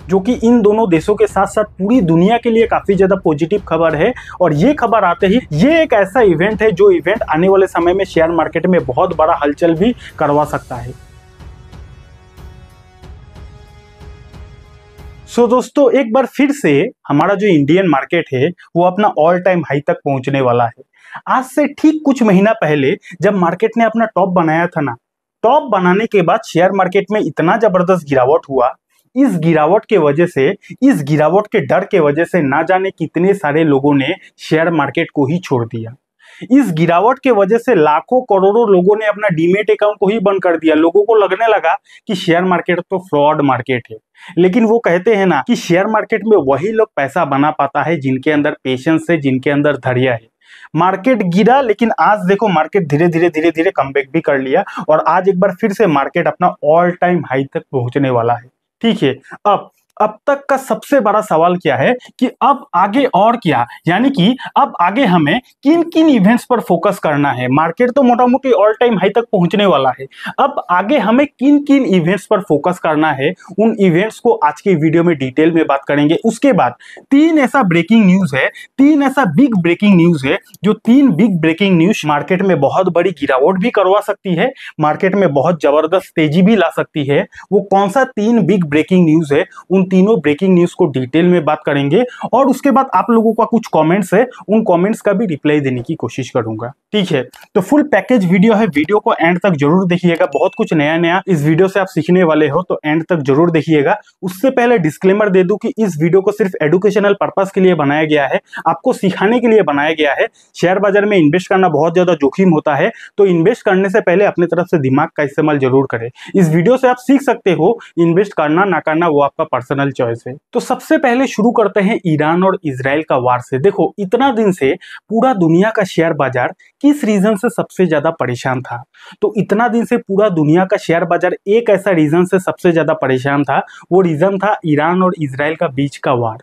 जो कि इन दोनों देशों के साथ साथ पूरी दुनिया के लिए काफी ज्यादा पॉजिटिव खबर है। और ये खबर आते ही ये एक ऐसा इवेंट है जो इवेंट आने वाले समय में शेयर मार्केट में बहुत बड़ा हलचल भी करवा सकता है। सो दोस्तों, एक बार फिर से हमारा जो इंडियन मार्केट है वो अपना ऑल टाइम हाई तक पहुंचने वाला है। आज से ठीक कुछ महीना पहले जब मार्केट ने अपना टॉप बनाया था ना, टॉप बनाने के बाद शेयर मार्केट में इतना जबरदस्त गिरावट हुआ। इस गिरावट के वजह से, इस गिरावट के डर के वजह से ना जाने कितने सारे लोगों ने शेयर मार्केट को ही छोड़ दिया। इस गिरावट के वजह से लाखों करोड़ों लोगों ने अपना डीमेट अकाउंट को ही बंद कर दिया। लोगों को लगने लगा कि शेयर मार्केट तो फ्रॉड मार्केट है। लेकिन वो कहते हैं ना कि शेयर मार्केट में वही लोग पैसा बना पाता है जिनके अंदर पेशेंस है, जिनके अंदर धैर्य है। मार्केट गिरा, लेकिन आज देखो मार्केट धीरे धीरे कमबैक भी कर लिया और आज एक बार फिर से मार्केट अपना ऑल टाइम हाई तक पहुंचने वाला है। ठीक है, अब तक का सबसे बड़ा सवाल क्या है कि अब आगे और क्या, यानी कि अब आगे हमें किन किन इवेंट्स पर फोकस करना है। मार्केट तो मोटा मोटी ऑल टाइम हाई तक पहुंचने वाला है, अब आगे हमें किन किन इवेंट्स पर फोकस करना है, उन इवेंट्स को आज के वीडियो में डिटेल में बात करेंगे। उसके बाद तीन ऐसा ब्रेकिंग न्यूज है, तीन ऐसा बिग ब्रेकिंग न्यूज है जो तीन बिग ब्रेकिंग न्यूज मार्केट में बहुत बड़ी गिरावट भी करवा सकती है, मार्केट में बहुत जबरदस्त तेजी भी ला सकती है। वो कौन सा तीन बिग ब्रेकिंग न्यूज है, उन तीनों ब्रेकिंग न्यूज को डिटेल में बात करेंगे। और उसके बाद आप लोगों का कुछ कमेंट्स है, उन कमेंट्स का भी रिप्लाई देने की कोशिश करूंगा। ठीक है, तो फुल पैकेज वीडियो है, वीडियो को एंड तक जरूर देखिएगा। बहुत कुछ नया नया इस वीडियो से आप सीखने वाले हो, तो एंड तक जरूर देखिएगा। उससे पहले डिस्क्लेमर दे दूं कि इस वीडियो को सिर्फ एजुकेशनल पर्पस के लिए बनाया गया है, आपको सिखाने के लिए बनाया गया है। शेयर बाजार में इन्वेस्ट करना बहुत ज्यादा जोखिम होता है, तो इन्वेस्ट करने से पहले अपने तरफ से दिमाग का इस्तेमाल जरूर करें। इस वीडियो से आप सीख सकते हो, इन्वेस्ट करना ना करना वो आपका पर्सनल चॉइस है। तो सबसे पहले शुरू करते हैं ईरान और इजराइल का वार से। देखो, इतना दिन से पूरा दुनिया का शेयर बाजार किस रीजन से सबसे ज्यादा परेशान था? तो इतना दिन से पूरा दुनिया का शेयर बाजार एक ऐसा रीजन से सबसे ज्यादा परेशान था, वो रीजन था ईरान और इजराइल का बीच का वार।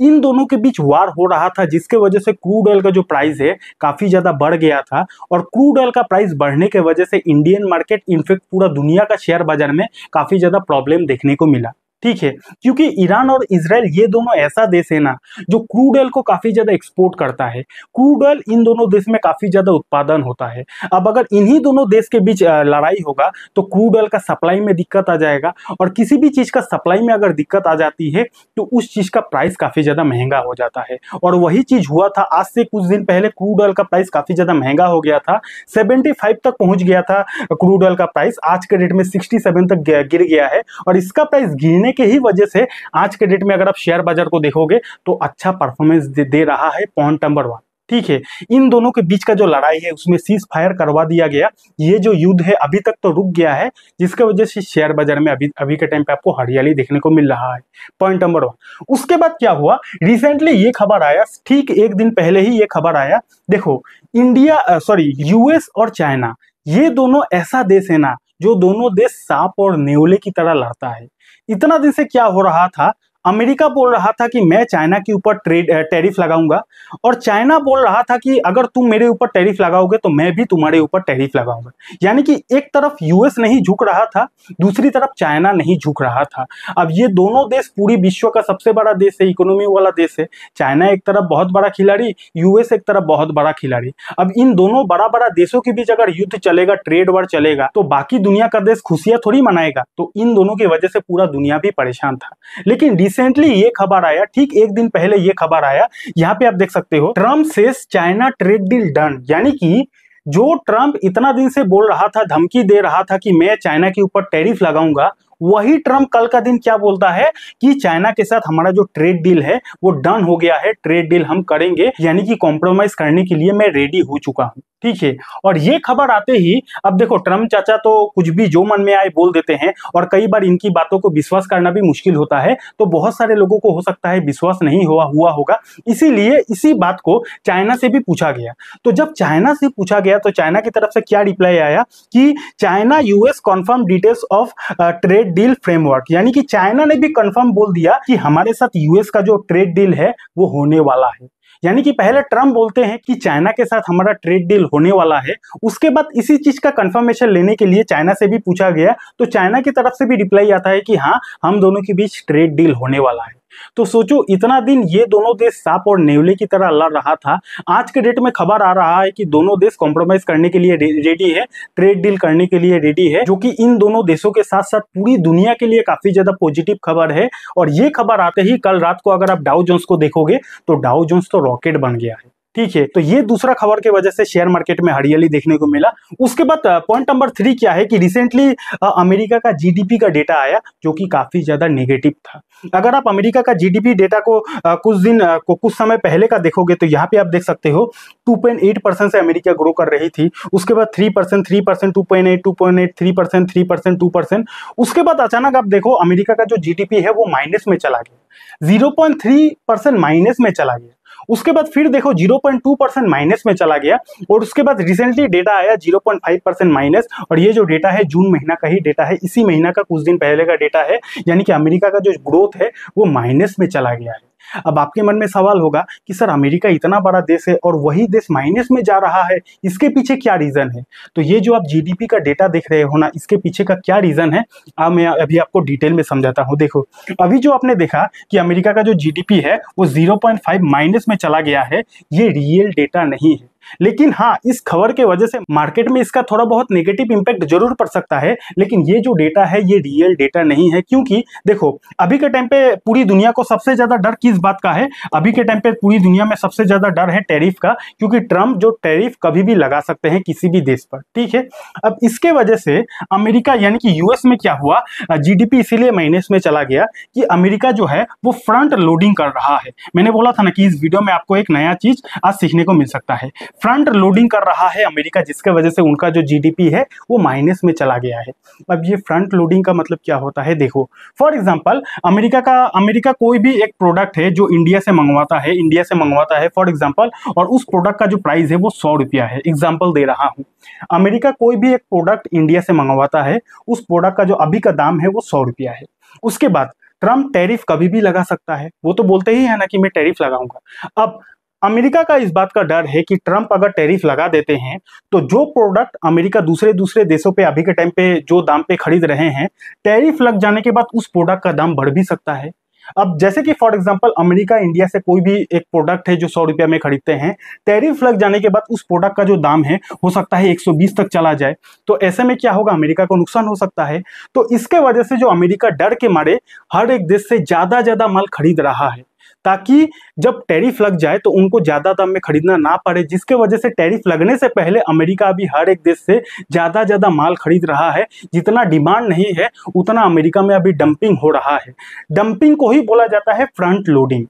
इन दोनों के बीच वार हो रहा था, जिसके वजह से क्रूड ऑयल का जो प्राइस है काफी ज्यादा बढ़ गया था। और क्रूड ऑयल का प्राइस बढ़ने के वजह से इंडियन मार्केट, इनफैक्ट पूरा दुनिया का शेयर बाजार में काफी ज्यादा प्रॉब्लम देखने को मिला। ठीक है, क्योंकि ईरान और इजराइल ये दोनों ऐसा देश है ना जो क्रूड ऑयल को काफी ज्यादा एक्सपोर्ट करता है। क्रूड ऑयल इन दोनों देश में काफी ज्यादा उत्पादन होता है। अब अगर इन्हीं दोनों देश के बीच लड़ाई होगा तो क्रूड ऑयल का सप्लाई में दिक्कत आ जाएगा, और किसी भी चीज का सप्लाई में अगर दिक्कत आ जाती है तो उस चीज का प्राइस काफी ज्यादा महंगा हो जाता है। और वही चीज हुआ था आज से कुछ दिन पहले। क्रूड ऑयल का प्राइस काफी ज्यादा महंगा हो गया था, 75 तक पहुंच गया था क्रूड ऑयल का प्राइस। आज के डेट में 67 तक गिर गया है, और इसका प्राइस गिरने के ही वजह से आज के डेट में अगर आप शेयर बाजार को देखोगे तो अच्छा परफॉर्मेंस दे रहा है पॉइंट नंबर 1। ठीक है, इन दोनों के बीच का जो लड़ाई है उसमें सीज फायर करवा दिया गया। ये जो युद्ध है अभी तक तो रुक गया है, जिसके वजह से शेयर बाजार में अभी के टाइम पे आपको हरियाली देखने को मिल रहा है, पॉइंट नंबर 1। उसके बाद क्या हुआ, रिसेंटली ये खबर आया, ठीक एक दिन पहले ही ये खबर आया। देखो, यूएस और चाइना, ये दोनों ऐसा देश है ना जो दोनों देश सांप और नेवले की तरह लड़ता है। इतना दिन से क्या हो रहा था, अमेरिका बोल रहा था कि मैं चाइना के ऊपर टैरिफ लगाऊंगा, और चाइना बोल रहा था कि अगर तुम मेरे ऊपर टैरिफ लगाओगे तो मैं भी तुम्हारे ऊपर टैरिफ लगाऊंगा। यानी कि एक तरफ यूएस नहीं झुक रहा था, दूसरी तरफ चाइना नहीं झुक रहा था। अब ये दोनों देश पूरी विश्व का सबसे बड़ा देश है, इकोनॉमी वाला देश है। चाइना एक तरफ बहुत बड़ा खिलाड़ी, यूएस एक तरफ बहुत बड़ा खिलाड़ी। अब इन दोनों बड़ा बड़ा देशों के बीच अगर युद्ध चलेगा, ट्रेड वार चलेगा, तो बाकी दुनिया का देश खुशियां थोड़ी मनाएगा। तो इन दोनों की वजह से पूरा दुनिया भी परेशान था। लेकिन रिसेंटली ये खबर आया, ठीक एक दिन पहले ये खबर आया, यहाँ पे आप देख सकते हो, Trump says China trade deal done. यानी कि जो ट्रम्प इतना दिन से बोल रहा था, धमकी दे रहा था कि मैं चाइना के ऊपर टैरिफ लगाऊंगा, वही ट्रम्प कल का दिन क्या बोलता है कि चाइना के साथ हमारा जो ट्रेड डील है वो डन हो गया है, ट्रेड डील हम करेंगे, यानी कि कॉम्प्रोमाइज करने के लिए मैं रेडी हो चुका हूं। ठीक है, और ये खबर आते ही अब देखो, ट्रम्प चाचा तो कुछ भी जो मन में आए बोल देते हैं, और कई बार इनकी बातों को विश्वास करना भी मुश्किल होता है। तो बहुत सारे लोगों को हो सकता है विश्वास नहीं हुआ होगा, इसीलिए इसी बात को चाइना से भी पूछा गया। तो जब चाइना से पूछा गया तो चाइना की तरफ से क्या रिप्लाई आया कि China US confirm details of trade deal framework. यानी कि चाइना ने भी कंफर्म बोल दिया कि हमारे साथ यूएस का जो ट्रेड डील है वो होने वाला है। यानी कि पहले ट्रम्प बोलते हैं कि चाइना के साथ हमारा ट्रेड डील होने वाला है, उसके बाद इसी चीज का कंफर्मेशन लेने के लिए चाइना से भी पूछा गया, तो चाइना की तरफ से भी रिप्लाई आता है कि हाँ, हम दोनों के बीच ट्रेड डील होने वाला है। तो सोचो, इतना दिन ये दोनों देश सांप और नेवले की तरह लड़ रहा था, आज के डेट में खबर आ रहा है कि दोनों देश कॉम्प्रोमाइज करने के लिए रेडी है, ट्रेड डील करने के लिए रेडी है, जो कि इन दोनों देशों के साथ साथ पूरी दुनिया के लिए काफी ज्यादा पॉजिटिव खबर है। और ये खबर आते ही कल रात को अगर आप डाउ जोन्स को देखोगे तो डाउ जोन्स तो रॉकेट बन गया है। ठीक है, तो ये दूसरा खबर के वजह से शेयर मार्केट में हरियाली देखने को मिला। उसके बाद पॉइंट नंबर 3 क्या है कि रिसेंटली अमेरिका का जीडीपी का डेटा आया, जो कि काफी ज्यादा नेगेटिव था। अगर आप अमेरिका का जीडीपी डेटा को कुछ समय पहले का देखोगे तो यहाँ पे आप देख सकते हो 2.8% से अमेरिका ग्रो कर रही थी। उसके बाद 3%, 3%, 2.8, 2.8, 3%, 3%, 2%। उसके बाद अचानक आप देखो अमेरिका का जो जीडीपी है वो माइनस में चला गया, 0.3% माइनस में चला गया। उसके बाद फिर देखो 0.2% माइनस में चला गया, और उसके बाद रिसेंटली डेटा आया 0.5% माइनस, और ये जो डेटा है जून महीना का ही डेटा है, इसी महीना का कुछ दिन पहले का डेटा है। यानी कि अमेरिका का जो ग्रोथ है वो माइनस में चला गया है। अब आपके मन में सवाल होगा कि सर, अमेरिका इतना बड़ा देश है और वही देश माइनस में जा रहा है, इसके पीछे क्या रीजन है? तो ये जो आप जीडीपी का डेटा देख रहे हो ना, इसके पीछे का क्या रीजन है, मैं अभी आपको डिटेल में समझाता हूँ। देखो, अभी जो आपने देखा कि अमेरिका का जो जीडीपी है वो 0.5 माइनस में चला गया है, ये रियल डेटा नहीं है। लेकिन हाँ, इस खबर के वजह से मार्केट में इसका थोड़ा बहुत नेगेटिव इंपैक्ट जरूर पड़ सकता है, लेकिन ये जो डेटा है ये रियल डेटा नहीं है। क्योंकि देखो, अभी के टाइम पे पूरी दुनिया को सबसे ज्यादा डर किस बात का है? अभी के टाइम पे पूरी दुनिया में सबसे ज्यादा डर है टैरिफ का, क्योंकि ट्रम्प जो टैरिफ कभी भी लगा सकते हैं किसी भी देश पर। ठीक है, अब इसके वजह से अमेरिका यानी कि यूएस में क्या हुआ, जीडीपी इसीलिए माइनस में चला गया कि अमेरिका जो है वो फ्रंट लोडिंग कर रहा है। मैंने बोला था ना कि इस वीडियो में आपको एक नया चीज आज सीखने को मिल सकता है। फ्रंट लोडिंग कर रहा है अमेरिका, जिसके वजह से उनका जो जीडीपी है वो माइनस में चला गया है। अब ये फ्रंट लोडिंग का मतलब क्या होता है? देखो, फॉर एग्जांपल अमेरिका कोई भी एक प्रोडक्ट है जो इंडिया से मंगवाता है फॉर एग्जांपल, और उस प्रोडक्ट का जो प्राइस है वो 100 रुपया है। एग्जांपल दे रहा हूं, अमेरिका कोई भी एक प्रोडक्ट इंडिया से मंगवाता है, उस प्रोडक्ट का जो अभी का दाम है वो 100 रुपया है। उसके बाद ट्रम्प टैरिफ कभी भी लगा सकता है, वो तो बोलते ही है ना कि मैं टैरिफ लगाऊंगा। अब अमेरिका का इस बात का डर है कि ट्रम्प अगर टैरिफ लगा देते हैं तो जो प्रोडक्ट अमेरिका दूसरे देशों पे अभी के टाइम पे जो दाम पे खरीद रहे हैं, टैरिफ लग जाने के बाद उस प्रोडक्ट का दाम बढ़ भी सकता है। अब जैसे कि फॉर एग्जांपल अमेरिका इंडिया से कोई भी एक प्रोडक्ट है जो 100 रुपया में खरीदते हैं, टैरिफ लग जाने के बाद उस प्रोडक्ट का जो दाम है हो सकता है 120 तक चला जाए। तो ऐसे में क्या होगा, अमेरिका को नुकसान हो सकता है। तो इसके वजह से जो अमेरिका डर के मारे हर एक देश से ज्यादा माल खरीद रहा है, ताकि जब टैरिफ लग जाए तो उनको ज्यादा दाम में खरीदना ना पड़े, जिसके वजह से टैरिफ लगने से पहले अमेरिका अभी हर एक देश से ज्यादा माल खरीद रहा है। जितना डिमांड नहीं है उतना अमेरिका में अभी डंपिंग हो रहा है। डंपिंग को ही बोला जाता है फ्रंट लोडिंग।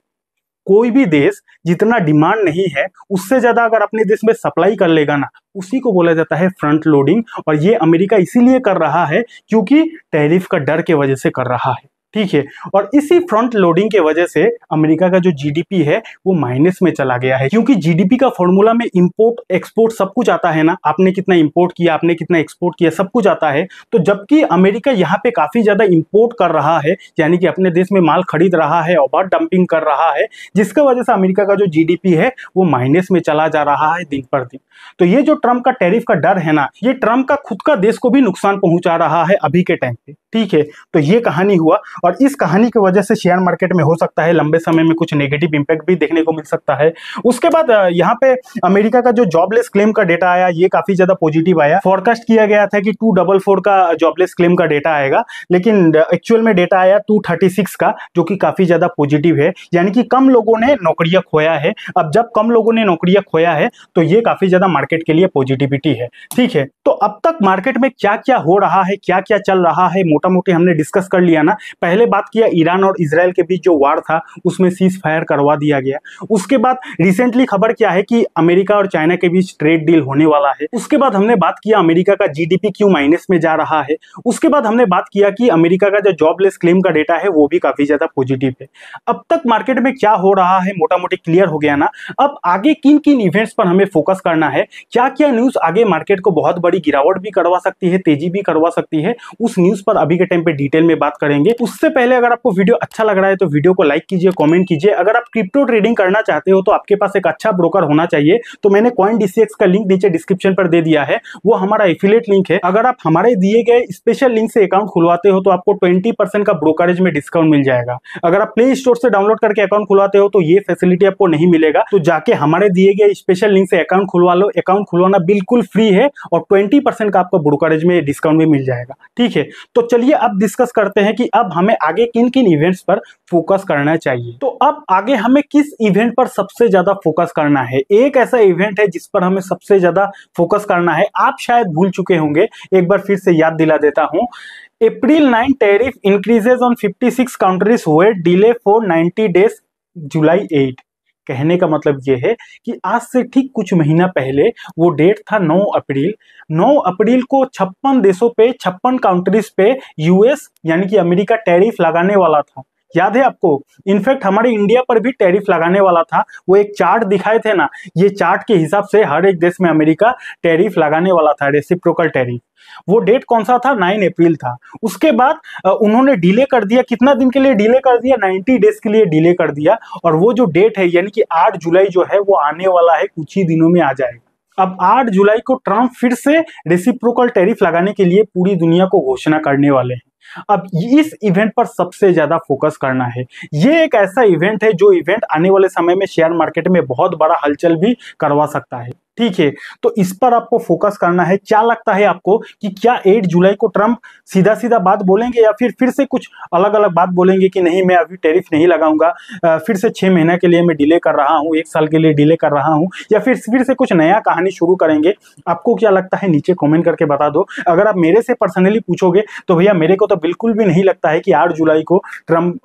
कोई भी देश जितना डिमांड नहीं है उससे ज्यादा अगर अपने देश में सप्लाई कर लेगा ना, उसी को बोला जाता है फ्रंट लोडिंग। और ये अमेरिका इसीलिए कर रहा है क्योंकि टैरिफ का डर के वजह से कर रहा है। ठीक है, और इसी फ्रंट लोडिंग के वजह से अमेरिका का जो जीडीपी है वो माइनस में चला गया है। क्योंकि जीडीपी का फॉर्मूला में इंपोर्ट एक्सपोर्ट सब कुछ आता है ना, आपने कितना इंपोर्ट किया, आपने कितना एक्सपोर्ट किया, सब कुछ आता है। तो जबकि अमेरिका यहाँ पे काफी ज्यादा इंपोर्ट कर रहा है, यानी कि अपने देश में माल खरीद रहा है, ओवर डंपिंग कर रहा है, जिसके वजह से अमेरिका का जो जीडीपी है वो माइनस में चला जा रहा है दिन पर दिन। तो ये जो ट्रम्प का टैरिफ का डर है ना, ये ट्रम्प का खुद का देश को भी नुकसान पहुंचा रहा है अभी के टाइम पे। ठीक है, तो ये कहानी हुआ, और इस कहानी की वजह से शेयर मार्केट में हो सकता है लंबे समय में कुछ नेगेटिव इंपैक्ट भी देखने को मिल सकता है। उसके बाद यहाँ पे अमेरिका का जो जॉबलेस क्लेम का डेटा आया, ये काफी ज्यादा पॉजिटिव आया। फोरकास्ट किया गया था कि 244 का जॉबलेस क्लेम का डेटा आएगा, लेकिन एक्चुअल में डेटा आया 236 का, जो कि काफी ज्यादा पॉजिटिव है। यानी कि कम लोगों ने नौकरियां खोया है। अब जब कम लोगों ने नौकरियां खोया है तो ये काफी ज्यादा मार्केट के लिए पॉजिटिविटी है। ठीक है, तो अब तक मार्केट में क्या क्या हो रहा है, क्या क्या चल रहा है, मोटा मोटी हमने डिस्कस कर लिया ना। पहले बात किया ईरान और इजराइल के बीच जो वार था उसमें सीज फायर करवा दिया गया। उसके बाद रिसेंटली खबर क्या है कि अमेरिका और चाइना के बीच ट्रेड डील होने वाला है। उसके बाद हमने बात किया अमेरिका का जीडीपी क्यों माइनस में जा रहा है। उसके बाद हमने बात किया कि अमेरिका का जो जॉबलेस क्लेम का डेटा है वो भी काफी ज्यादा पॉजिटिव है। अब तक मार्केट में क्या हो रहा है मोटा मोटी क्लियर हो गया ना। अब आगे किन किन इवेंट्स पर हमें फोकस करना है, क्या क्या न्यूज आगे मार्केट को बहुत बड़ी गिरावट भी करवा सकती है, तेजी भी करवा सकती है, उस न्यूज पर अभी के टाइम पे डिटेल में बात करेंगे। उससे उससे पहले अगर आपको वीडियो अच्छा लग रहा है तो वीडियो को लाइक कीजिए, कमेंट कीजिए। अगर आप क्रिप्टो ट्रेडिंग करना चाहते हो तो आपके पास एक अच्छा ब्रोकर होना चाहिए। तो मैंने CoinDCX का लिंक नीचे डिस्क्रिप्शन पर दे दिया है, वो हमारा एफिलिएट लिंक है। अगर आप हमारे दिए गए स्पेशल लिंक से अकाउंट खुलवाते हो तो आपको 20% का ब्रोकरेज में डिस्काउंट मिल जाएगा। अगर आप प्ले स्टोर से डाउनलोड करके अकाउंट खुलवाते हो तो ये फैसिलिटी आपको नहीं मिलेगा। तो जाके हमारे दिए गए स्पेशल लिंक से अकाउंट खुलवा लो। अकाउंट खुलवाना बिल्कुल फ्री है और 20% का आपको ब्रोकरेज में डिस्काउंट भी मिल जाएगा। ठीक है, तो चलिए अब डिस्कस करते हैं कि अब हमें आगे किन किन इवेंट्स पर फोकस करना चाहिए। तो अब आगे हमें किस इवेंट पर सबसे ज्यादा फोकस करना है। एक ऐसा इवेंट है जिस पर हमें सबसे ज्यादा फोकस करना है, आप शायद भूल चुके होंगे, एक बार फिर से याद दिला देता हूं। April 9 tariff increases on 56 countries were delay for 90 days July 8। कहने का मतलब ये है कि आज से ठीक कुछ महीना पहले वो डेट था 9 अप्रैल। 9 अप्रैल को 56 देशों पे, 56 कंट्रीज पे यूएस यानी कि अमेरिका टैरिफ लगाने वाला था। याद है आपको? इनफैक्ट हमारे इंडिया पर भी टैरिफ लगाने वाला था। वो एक चार्ट दिखाए थे ना, ये चार्ट के हिसाब से हर एक देश में अमेरिका टैरिफ लगाने वाला था, रेसिप्रोकल टैरिफ। वो डेट कौन सा था? 9 अप्रैल था। उसके बाद उन्होंने डिले कर दिया। कितना दिन के लिए डिले कर दिया? 90 डेज के लिए डिले कर दिया। और वो जो डेट है यानी कि 8 जुलाई जो है वो आने वाला है, कुछ ही दिनों में आ जाएगा। अब 8 जुलाई को ट्रंप फिर से रेसिप्रोकल टैरिफ लगाने के लिए पूरी दुनिया को घोषणा करने वाले हैं। अब इस इवेंट पर सबसे ज्यादा फोकस करना है। ये एक ऐसा इवेंट है जो इवेंट आने वाले समय में शेयर मार्केट में बहुत बड़ा हलचल भी करवा सकता है। ठीक है, तो इस पर आपको फोकस करना है। क्या लगता है आपको कि क्या 8 जुलाई को ट्रंप सीधा सीधा बात बोलेंगे या फिर से कुछ अलग अलग बात बोलेंगे कि नहीं मैं अभी टैरिफ नहीं लगाऊंगा, फिर से 6 महीने के लिए मैं डिले कर रहा हूं, 1 साल के लिए डिले कर रहा हूं, या फिर से कुछ नया कहानी शुरू करेंगे? आपको क्या लगता है नीचे कमेंट करके बता दो। अगर आप मेरे से पर्सनली पूछोगे तो भैया मेरे को तो बिल्कुल भी नहीं लगता है कि 8 जुलाई को ट्रंप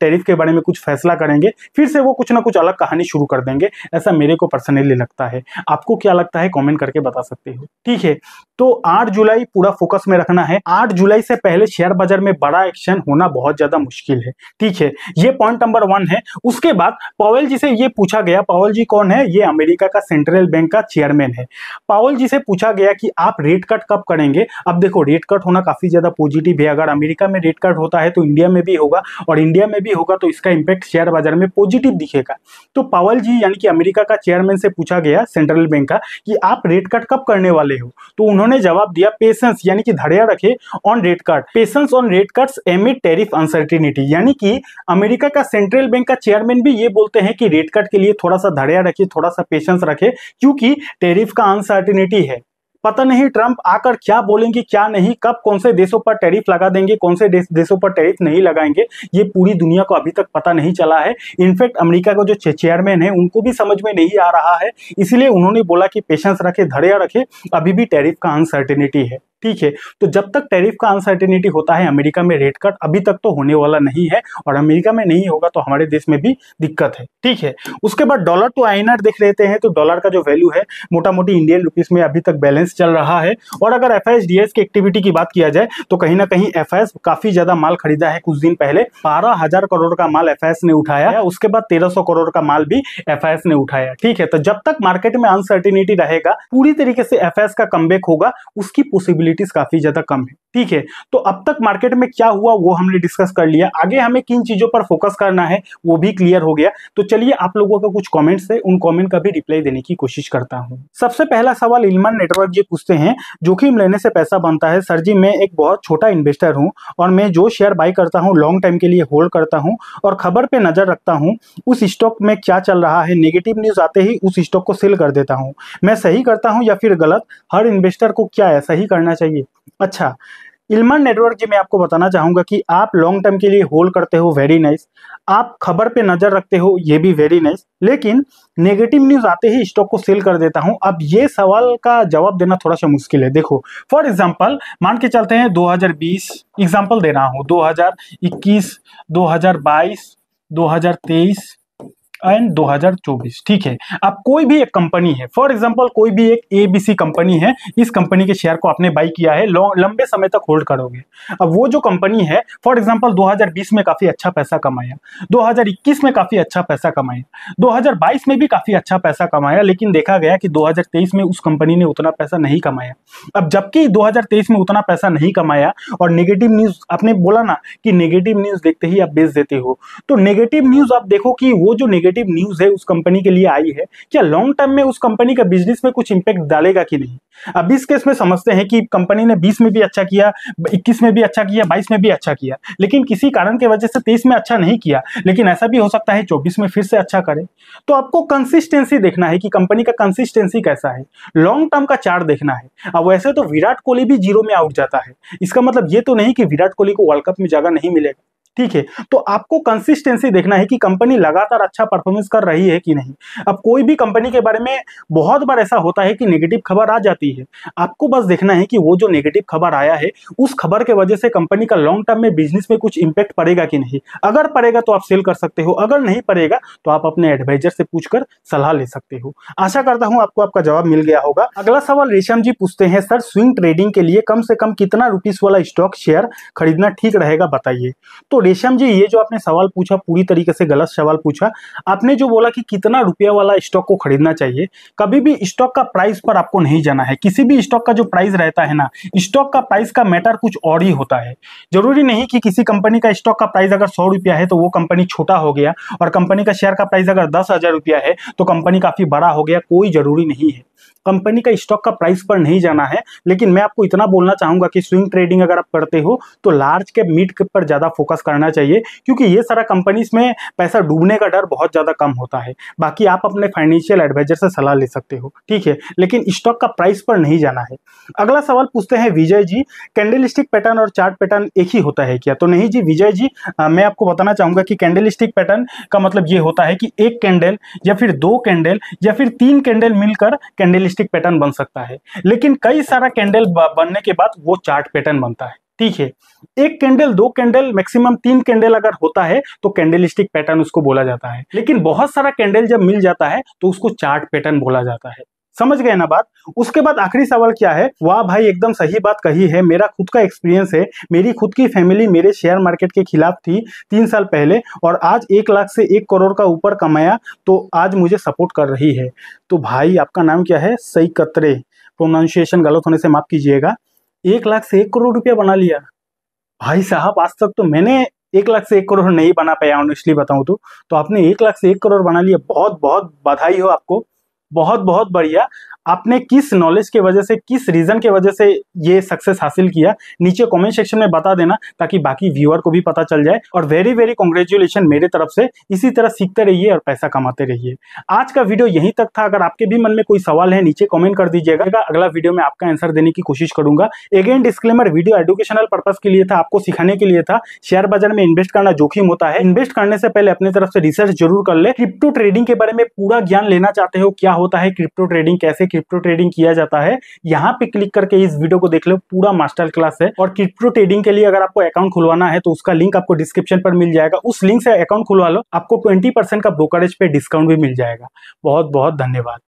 टैरिफ के बारे में कुछ फैसला करेंगे। फिर से वो कुछ ना कुछ अलग कहानी शुरू कर देंगे, ऐसा मेरे को पर्सनली लगता है। आपको क्या लगता है कमेंट करके बता सकते हो। ठीक है, तो 8 जुलाई पूरा फोकस में रखना है। 8 जुलाई से पहले शेयर बाजार में बड़ा एक्शन होना बहुत ज्यादा मुश्किल है। ठीक है, ये पॉइंट नंबर 1 है। उसके बाद पावेल जी से ये पूछा गया, पावेल जी कौन है? ये अमेरिका का सेंट्रल बैंक का चेयरमैन है। पावेल जी से पूछा गया कि आप रेट कट कब करेंगे। अब देखो, रेट कट होना काफी ज्यादा पॉजिटिव है। अगर अमेरिका में रेट कट होता है तो इंडिया में भी होगा, और इंडिया में भी होगा तो इसका इंपैक्ट शेयर बाजार में पॉजिटिव दिखेगा। तो पावेल जी यानी कि अमेरिका का चेयरमैन से पूछा गया सेंट्रल बैंक का कि आप रेट कट कब करने वाले हो। तो उन्होंने जवाब दिया, पेशेंस यानी कि धैर्य रखे on rate cut, patience on rate cuts एमिड tariff uncertainty. यानी कि अमेरिका का सेंट्रल बैंक का चेयरमैन भी ये बोलते हैं कि रेट कट के लिए थोड़ा सा धैर्य रखिए, थोड़ा सा पेशेंस रखे, क्योंकि टैरिफ का अनसर्टेनिटी है। पता नहीं ट्रंप आकर क्या बोलेंगे क्या नहीं, कब कौन से देशों पर टैरिफ लगा देंगे, कौन से देशों पर टैरिफ नहीं लगाएंगे, ये पूरी दुनिया को अभी तक पता नहीं चला है। इनफैक्ट अमेरिका का जो चेयरमैन है उनको भी समझ में नहीं आ रहा है, इसलिए उन्होंने बोला कि पेशेंस रखे, धैर्य रखे, अभी भी टैरिफ का अनसर्टेनिटी है। ठीक है, तो जब तक टैरिफ का अनसर्टेनिटी होता है अमेरिका में रेट कट अभी तक तो होने वाला नहीं है, और अमेरिका में नहीं होगा तो हमारे देश में भी दिक्कत है। ठीक है, उसके बाद डॉलर टू आईएनआर देख लेते हैं। तो डॉलर का जो वैल्यू है मोटा मोटी इंडियन रुपीस में अभी तक बैलेंस चल रहा है। और अगर एफआईएस की एक्टिविटी की बात किया जाए तो कहीं ना कहीं एफआईएस काफी ज्यादा माल खरीदा है। कुछ दिन पहले 12,000 करोड़ का माल एफआईएस ने उठाया, उसके बाद 1300 करोड़ का माल भी एफआईएस ने उठाया। ठीक है, तो जब तक मार्केट में अनसर्टेनिटी रहेगा, पूरी तरीके से एफआईएस का कमबैक होगा, उसकी पॉसिबिलिटीज काफी ज्यादा कम है। ठीक है, तो अब तक मार्केट में क्या हुआ वो हमने डिस्कस कर लिया। आगे हमें किन चीजों पर फोकस करना है वो भी क्लियर हो गया। तो चलिए आप लोगों का कुछ कमेंट्स है, उन कमेंट का भी रिप्लाई देने की कोशिश करता हूं। सबसे पहला सवाल इल्मान नेटवर्क जी पूछते हैं, जोखिम लेने से पैसा बनता है। सर जी, मैं एक बहुत छोटा इन्वेस्टर हूं और मैं जो शेयर बाय करता हूं लॉन्ग टाइम के लिए होल्ड करता हूं और खबर पे नजर रखता हूं उस स्टॉक में क्या चल रहा है, नेगेटिव न्यूज आते ही उस स्टॉक को सेल कर देता हूं। मैं सही करता हूं या फिर गलत? हर इन्वेस्टर को क्या ऐसा ही करना चाहिए? अच्छा इल्मान नेटवर्क जी, मैं आपको बताना चाहूंगा कि आप लॉन्ग टर्म के लिए होल्ड करते हो, वेरी नाइस। आप खबर पे नजर रखते हो, ये भी वेरी नाइस। लेकिन नेगेटिव न्यूज आते ही स्टॉक को सेल कर देता हूं, अब ये सवाल का जवाब देना थोड़ा सा मुश्किल है। देखो फॉर एग्जांपल मान के चलते हैं 2020 एग्जांपल दे रहा हूं, 2021, 2022, 2023, एंड 2024, ठीक है। अब कोई भी एक कंपनी है, फॉर एग्जांपल कोई भी एक एबीसी कंपनी है, इस कंपनी के शेयर को आपने बाई किया है, लंबे समय तक होल्ड करोगे। अब वो जो कंपनी है फॉर एग्जांपल 2020 में काफी अच्छा पैसा कमाया, 2021 में काफी अच्छा पैसा कमाया, 2022 में भी काफी अच्छा पैसा कमाया, लेकिन देखा गया कि 2023 में उस कंपनी ने उतना पैसा नहीं कमाया। अब जबकि 2023 में उतना पैसा नहीं कमाया और नेगेटिव न्यूज, आपने बोला ना कि नेगेटिव न्यूज देखते ही आप बेच देते हो, तो नेगेटिव न्यूज आप देखो कि वो जो नेगेटिव न्यूज है उस कंपनी के लिए आई है, क्या लॉन्ग टर्म में उस कंपनी का बिजनेस में कुछ इंपैक्ट डालेगा कि नहीं। अब इस केस में समझते हैं कि कंपनी ने 20 में भी अच्छा किया, 21 में भी अच्छा किया, 22 में भी अच्छा किया, लेकिन किसी कारण की वजह से 23 में अच्छा नहीं किया, लेकिन ऐसा भी हो सकता है 24 में फिर से अच्छा करे। तो आपको कंसिस्टेंसी देखना है कि कंपनी का कंसिस्टेंसी कैसा है, लॉन्ग टर्म का चार्ट देखना है। अब वैसे तो विराट कोहली भी जीरो में आउट जाता है, इसका मतलब ये तो नहीं कि विराट कोहली को वर्ल्ड कप में जगह नहीं मिलेगा, ठीक है। तो आपको कंसिस्टेंसी देखना है कि कंपनी लगातार अच्छा परफॉर्मेंस कर रही है कि नहीं। अब कोई भी कंपनी के बारे में बहुत बार ऐसा होता है कि नेगेटिव खबर आ जाती है, आपको बस देखना है कि वो जो नेगेटिव खबर आया है उस खबर के वजह से कंपनी का लॉन्ग टर्म में बिजनेस में कुछ इंपैक्ट पड़ेगा कि नहीं। अगर पड़ेगा तो आप सेल कर सकते हो, अगर नहीं पड़ेगा तो आप अपने एडवाइजर से पूछकर सलाह ले सकते हो। आशा करता हूं आपको आपका जवाब मिल गया होगा। अगला सवाल रेशम जी पूछते हैं, सर स्विंग ट्रेडिंग के लिए कम से कम कितना रुपीस वाला स्टॉक शेयर खरीदना ठीक रहेगा बताइए। तो रेशम जी ये जो आपने सवाल पूछा पूरी तरीके से गलत सवाल पूछा। आपने जो बोला कि कितना रुपया वाला स्टॉक को खरीदना चाहिए, कभी भी स्टॉक का प्राइस पर आपको नहीं जाना है। किसी भी स्टॉक का जो प्राइस रहता है ना, स्टॉक का प्राइस का मैटर कुछ और ही होता है। जरूरी नहीं कि किसी कंपनी का स्टॉक का प्राइस अगर 100 रुपया है तो वो कंपनी छोटा हो गया, और कंपनी का शेयर का प्राइस अगर 10,000 रुपया है तो कंपनी काफी बड़ा हो गया, कोई जरूरी नहीं है। कंपनी का स्टॉक का प्राइस पर नहीं जाना है, लेकिन मैं आपको इतना बोलना चाहूंगा कि स्विंग ट्रेडिंग अगर आप करते हो तो लार्ज कैप मिड कैप पर ज्यादा फोकस करना चाहिए, क्योंकि ये सारा कंपनीज में पैसा डूबने का डर बहुत ज्यादा कम होता है। बाकी आप अपने फाइनेंशियल एडवाइजर से सलाह ले सकते हो, ठीक है, लेकिन स्टॉक का प्राइस पर नहीं जाना है। अगला सवाल पूछते हैं विजय जी, कैंडलस्टिक पैटर्न और चार्ट पैटर्न एक ही होता है क्या। तो नहीं जी विजय जी, मैं आपको बताना चाहूंगा कि कैंडलस्टिक पैटर्न का मतलब ये होता है कि एक कैंडल या फिर दो कैंडल या फिर तीन कैंडल मिलकर कैंडलस्टिक पैटर्न बन सकता है, लेकिन कई सारा कैंडल बनने के बाद वो चार्ट पैटर्न बनता है, ठीक है। एक कैंडल, दो कैंडल, मैक्सिमम तीन कैंडल अगर होता है तो कैंडलस्टिक पैटर्न उसको बोला जाता है, लेकिन बहुत सारा कैंडल जब मिल जाता है तो उसको चार्ट पैटर्न बोला जाता है। समझ गए ना बात। उसके बाद आखिरी सवाल क्या है, वाह भाई एकदम सही बात कही है, मेरा खुद का एक्सपीरियंस है, मेरी खुद की फैमिली मेरे शेयर मार्केट के खिलाफ थी 3 साल पहले, और आज 1 लाख से 1 करोड़ का ऊपर कमाया तो आज मुझे सपोर्ट कर रही है। तो भाई आपका नाम क्या है, सही कतरे, प्रोनाउंसिएशन गलत होने से माफ कीजिएगा। 1 लाख से 1 करोड़ रुपया बना लिया भाई साहब। आज तक तो मैंने 1 लाख से 1 करोड़ नहीं बना पाया, ऑनेस्टली बताऊं तो आपने 1 लाख से 1 करोड़ बना लिया, बहुत बहुत बधाई हो आपको, बहुत बहुत बढ़िया। आपने किस नॉलेज के वजह से, किस रीजन के वजह से ये सक्सेस हासिल किया, नीचे कमेंट सेक्शन में बता देना ताकि बाकी व्यूअर को भी पता चल जाए। और वेरी वेरी कांग्रेचुलेशन मेरे तरफ से, इसी तरह सीखते रहिए और पैसा कमाते रहिए। आज का वीडियो यहीं तक था। अगर आपके भी मन में कोई सवाल है नीचे कमेंट कर दीजिएगा, अगला वीडियो में आपका आंसर देने की कोशिश करूंगा। Again disclaimer, video educational purpose के लिए था, आपको सिखाने के लिए था। शेयर बाजार में इन्वेस्ट करना जोखिम होता है, इन्वेस्ट करने से पहले अपनी तरफ से रिसर्च जरूर कर ले। क्रिप्टो ट्रेडिंग के बारे में पूरा ज्ञान लेना चाहते हो, क्या होता है क्रिप्टो ट्रेडिंग, कैसे क्रिप्टो ट्रेडिंग किया जाता है, यहाँ पे क्लिक करके इस वीडियो को देख लो, पूरा मास्टर क्लास है। और क्रिप्टो ट्रेडिंग के लिए अगर आपको अकाउंट खुलवाना है तो उसका लिंक आपको डिस्क्रिप्शन पर मिल जाएगा, उस लिंक से अकाउंट खुलवा लो, आपको 20% का ब्रोकरेज पे डिस्काउंट भी मिल जाएगा। बहुत बहुत धन्यवाद।